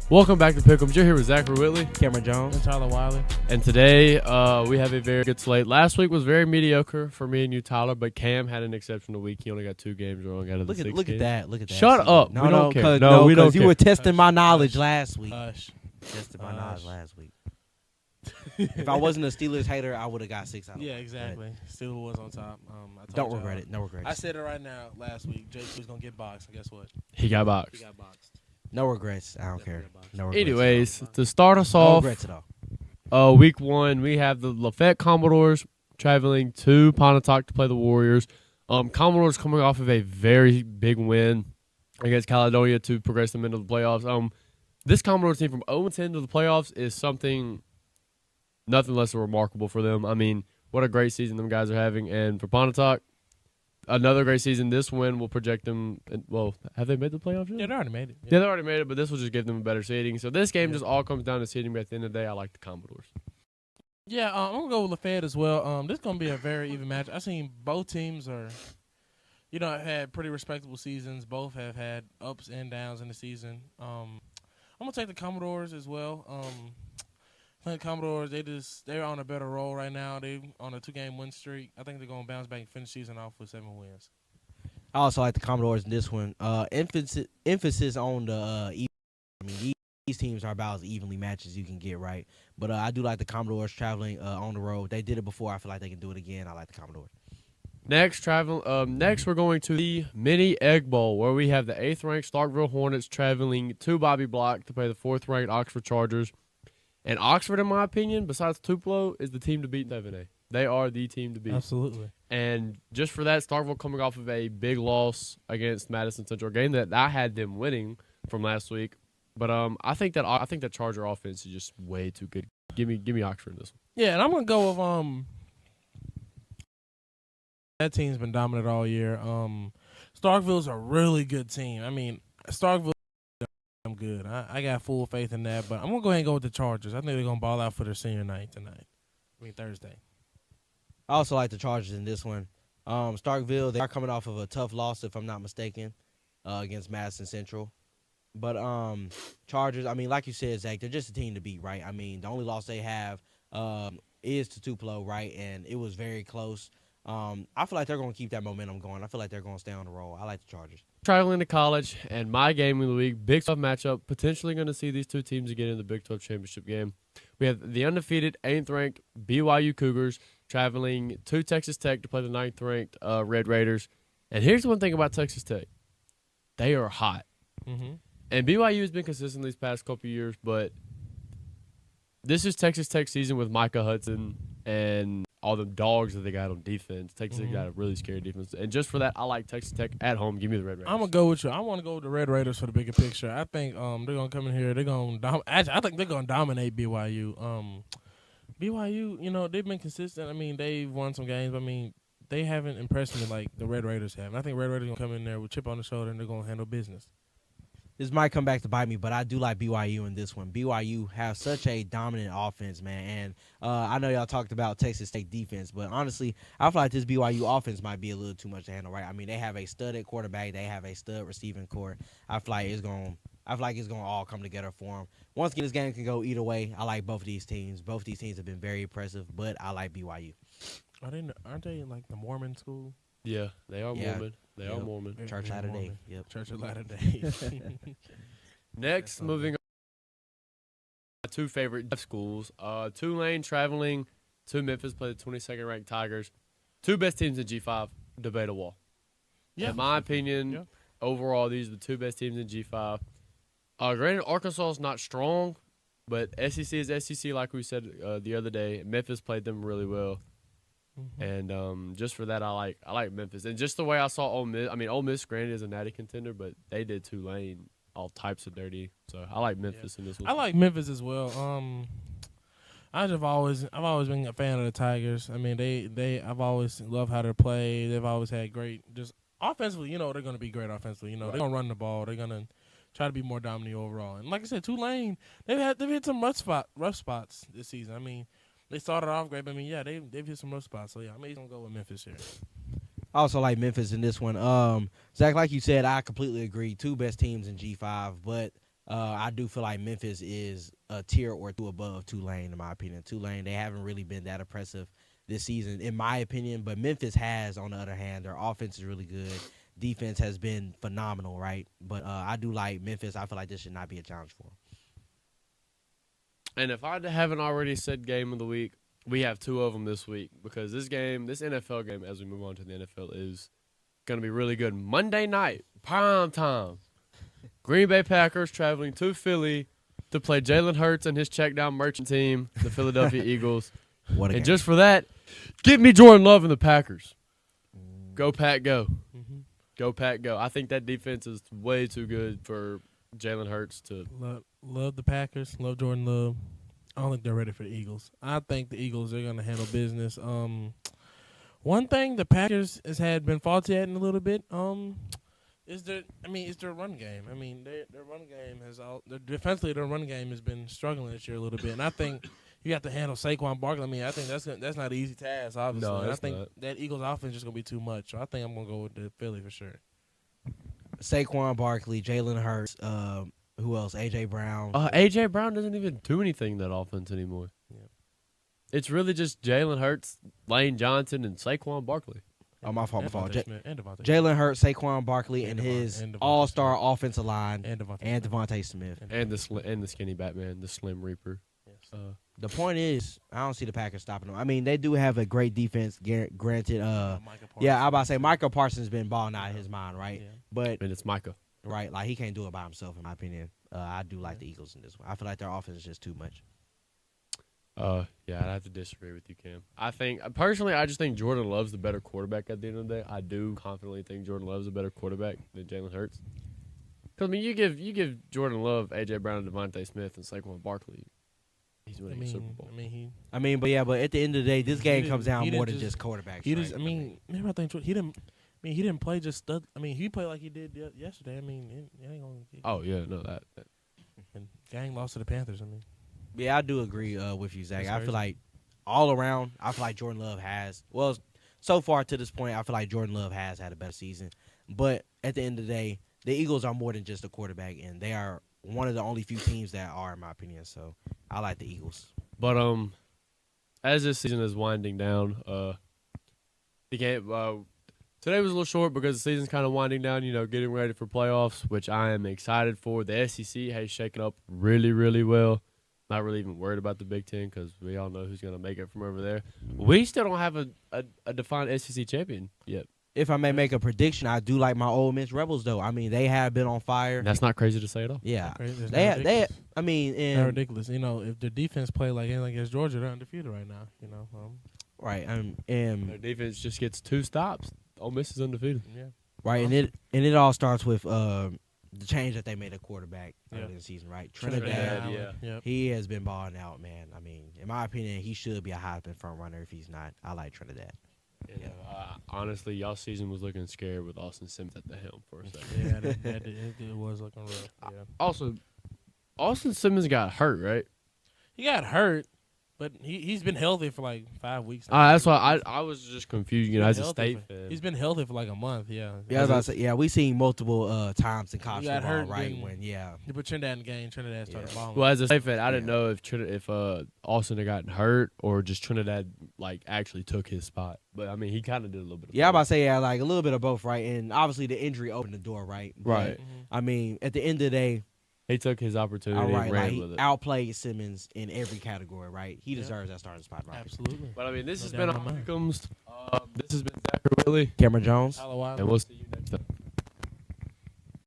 Welcome back to Pickems. You're here with Zachary Whitley, Cameron Jones, and Tyler Wiley. and today we have a very good slate. Last week was very mediocre for me and you, Tyler, but Cam had an exceptional week. He only got 2 games wrong out of the 6 look games. at that. Look at that. Shut up. No, We no, don't care. cause, No, we don't you care. were testing my Hush, knowledge hush. last week. Hush. Testing my knowledge Hush. last week. If I wasn't a Steelers hater, I would have got 6 out of Yeah, it. exactly. Still was on top. Don't regret it. No regrets. I said it right now last week. Jake was going to get boxed, and guess what? He got He boxed. got boxed. No regrets. I don't Definitely care. got boxed. No regrets. Anyways, to start us no off, regrets at all. week 1, we have the Lafayette Commodores traveling to Pontotoc to play the Warriors. Commodores coming off of a very big win against Caledonia to progress them into the playoffs. This Commodores team from 0-10 to the playoffs is nothing less than remarkable for them. I mean, what a great season them guys are having. And for Pontotoc, another great season. This win will project them. Well, have they made the playoffs yet? Yeah, they already made it. Yeah, they already made it, but this will just give them a better seeding. So this game just all comes down to seeding. But at the end of the day, I like the Commodores. Yeah, I'm going to go with Lafayette as well. This is going to be a very even match. I seen both teams have had pretty respectable seasons. Both have had ups and downs in the season. I'm going to take the Commodores as well. I think the Commodores, they're on a better roll right now. They're on a 2-game win streak. I think they're going to bounce back and finish the season off with 7 wins. I also like the Commodores in this one. Emphasis on the these teams are about as evenly matched as you can get, right? But I do like the Commodores traveling on the road. They did it before. I feel like they can do it again. I like the Commodores. Next, we're going to the Mini Egg Bowl, where we have the 8th-ranked Starkville Hornets traveling to Bobby Block to play the 4th-ranked Oxford Chargers. And Oxford, in my opinion, besides Tupelo, is the team to beat in 7A. They are the team to beat. Absolutely. And just for that, Starkville coming off of a big loss against Madison Central, a game that I had them winning from last week. But I think that Charger offense is just way too good. Give me Oxford in this one. Yeah, and I'm going to go with that team's been dominant all year. Starkville's a really good team. I mean, Starkville I'm good. I got full faith in that, but I'm going to go ahead and go with the Chargers. I think they're going to ball out for their senior night Thursday. I also like the Chargers in this one. Starkville, they are coming off of a tough loss, if I'm not mistaken, against Madison Central. But Chargers, I mean, like you said, Zach, they're just a team to beat, right? I mean, the only loss they have is to Tupelo, right? And it was very close. I feel like they're going to keep that momentum going. I feel like they're going to stay on the roll. I like the Chargers. Traveling to college, and my game of the week, Big 12 matchup, potentially going to see these two teams again in the Big 12 championship game. We have the undefeated 8th-ranked BYU Cougars traveling to Texas Tech to play the 9th-ranked Red Raiders. And here's the one thing about Texas Tech. They are hot. Mm-hmm. And BYU has been consistent these past couple of years, but this is Texas Tech season with Micah Hudson and all the dogs that they got on defense. Texas Tech got a really scary defense. And just for that, I like Texas Tech at home. Give me the Red Raiders. I'm going to go with you. I want to go with the Red Raiders for the bigger picture. I think they're going to come in here. They're going to I think they're going to dominate BYU. BYU, they've been consistent. I mean, they've won some games. I mean, they haven't impressed me like the Red Raiders have. And I think Red Raiders are going to come in there with chip on the shoulder, and they're going to handle business. This might come back to bite me, but I do like BYU in this one. BYU has such a dominant offense, man. And I know y'all talked about Texas State defense, but honestly, I feel like this BYU offense might be a little too much to handle, right? I mean, they have a stud at quarterback. They have a stud receiving core. I feel like it's going to all come together for them. Once again, this game can go either way. I like both of these teams. Both of these teams have been very impressive, but I like BYU. Aren't they in like the Mormon school? Yeah, they are Mormon. They are Yep. Mormon. Church They're Latter-day. Mormon. Yep. Church of Latter-day. Next, moving on. My 2 favorite schools. Tulane traveling to Memphis, play the 22nd ranked Tigers. 2 best teams in G5, debate a wall. Yeah. In my opinion, overall, these are the 2 best teams in G5. Granted, Arkansas is not strong, but SEC is SEC, like we said the other day. Memphis played them really well. Mm-hmm. And just for that, I like Memphis. And just the way I saw Ole Miss, I mean, Ole Miss, granted, is a natty contender, but they did Tulane all types of dirty. So I like Memphis in this one. I like Memphis as well. I've always been a fan of the Tigers. I mean, I've always loved how they play. They've always had great, just offensively. They're going to be great offensively. They're going to run the ball. They're going to try to be more dominant overall. And like I said, Tulane, they've hit some rough spots this season. I mean, they started off great, but I mean, yeah, they've hit some rough spots. So yeah, I'm gonna go with Memphis here. I also like Memphis in this one. Zach, like you said, I completely agree. 2 best teams in G5, but I do feel like Memphis is a tier or two above Tulane, in my opinion. Tulane, they haven't really been that impressive this season, in my opinion. But Memphis has, on the other hand, their offense is really good. Defense has been phenomenal, right? But I do like Memphis. I feel like this should not be a challenge for them. And if I haven't already said game of the week, we have two of them this week because this NFL game, as we move on to the NFL, is going to be really good. Monday night, prime time. Green Bay Packers traveling to Philly to play Jalen Hurts and his check-down merchant team, the Philadelphia Eagles. What a And game. just for that, give me Jordan Love and the Packers. Go, Pack, go. Mm-hmm. Go, Pack, go. I think that defense is way too good for Jalen Hurts to. Love the Packers. Love Jordan Love. I don't think they're ready for the Eagles. I think the Eagles are going to handle business. One thing the Packers has been faulty at in a little bit. Is their run game. I mean, their run game defensively their run game has been struggling this year a little bit, and I think you have to handle Saquon Barkley. I mean, I think that's not an easy task, obviously. No, and I it's think not. that Eagles offense is just gonna be too much. So I think I'm gonna go with the Philly for sure. Saquon Barkley, Jalen Hurts, who else? A.J. Brown. A.J. Brown doesn't even do anything in that offense anymore. Yeah. It's really just Jalen Hurts, Lane Johnson, and Saquon Barkley. Oh, my fault. Jalen Hurts, Saquon Barkley, and And his Devontae all-star offensive line, and and Devontae Smith. And the skinny Batman, the Slim Reaper. Yes. The point is, I don't see the Packers stopping them. I mean, they do have a great defense, granted. Micah Yeah, I Parsons. about to say Michael Parsons been balling out of his mind, right? Yeah. But And it's Micah. right, like he can't do it by himself, in my opinion. I do like the Eagles in this one. I feel like their offense is just too much. Yeah, I'd have to disagree with you, Cam. I just think Jordan Love's the better quarterback at the end of the day. I do confidently think Jordan Love's a better quarterback than Jalen Hurts. Because, I mean, you give Jordan Love, A.J. Brown, and Devontae Smith, and Saquon Barkley, he's winning a Super Bowl. But at the end of the day, this He game didn't- comes down he more didn't than just- just quarterbacks. He right? just, maybe I think he didn't. He didn't play just stud. I mean, he played like he did yesterday. I mean, it ain't gonna. Oh, yeah, no, that. And gang lost to the Panthers. I mean, Yeah, I do agree with you, Zach. That's I feel crazy. like all around, I feel like Jordan Love so far to this point, I feel like Jordan Love has had a better season. But at the end of the day, the Eagles are more than just a quarterback, and they are one of the only few teams that are, in my opinion. So I like the Eagles. But as this season is winding down, the game today was a little short because the season's kind of winding down. Getting ready for playoffs, which I am excited for. The SEC has shaken up really, really well. Not really even worried about the Big Ten because we all know who's going to make it from over there. We still don't have a defined SEC champion yet. If I may make a prediction, I do like my Ole Miss Rebels, though. I mean, they have been on fire. And that's not crazy to say at all. Yeah, It's they. not ridiculous. I mean, It's not and ridiculous. If the defense play like anything against Georgia, they're undefeated right now. right, Their defense just gets 2 stops. Ole Miss is undefeated. Yeah. right, and it all starts with the change that they made at quarterback early in the season, right? Trinidad, Allen, yeah. Yep. He has been balling out, man. I mean, in my opinion, he should be a Heisman front runner if he's not. I like Trinidad. Honestly, y'all season was looking scared with Austin Sims at the helm for a second. Yeah, it was looking rough. Yeah. Also, Austin Simmons got hurt, right? He got hurt, but he's been healthy for like 5 weeks. now. That's why I was just confused. He's been As a healthy state for- fan, He's been healthy for like a month. Yeah. Yeah, I was about to say, yeah, we seen multiple times in college He got football, hurt right? then- When He put Trinidad in the game. Trinidad started Yeah. balling. well, as a state fan, I didn't Yeah. know if Austin had gotten hurt or just Trinidad actually took his spot. But I mean, he kind of did a little bit. Of yeah, I'm about both. to say like a little bit of both, right? And obviously the injury opened the door, right? But, Right. I mean, at the end of the day, He took his opportunity all right, and like ran he with it. outplayed Simmons in every category, right? He Yeah. deserves that starting spot, right? Absolutely. But I mean, this No has doubt been in our my mind. Pickems. This has been Zachary Willie, Cameron Jones. Hello, and we'll see you next.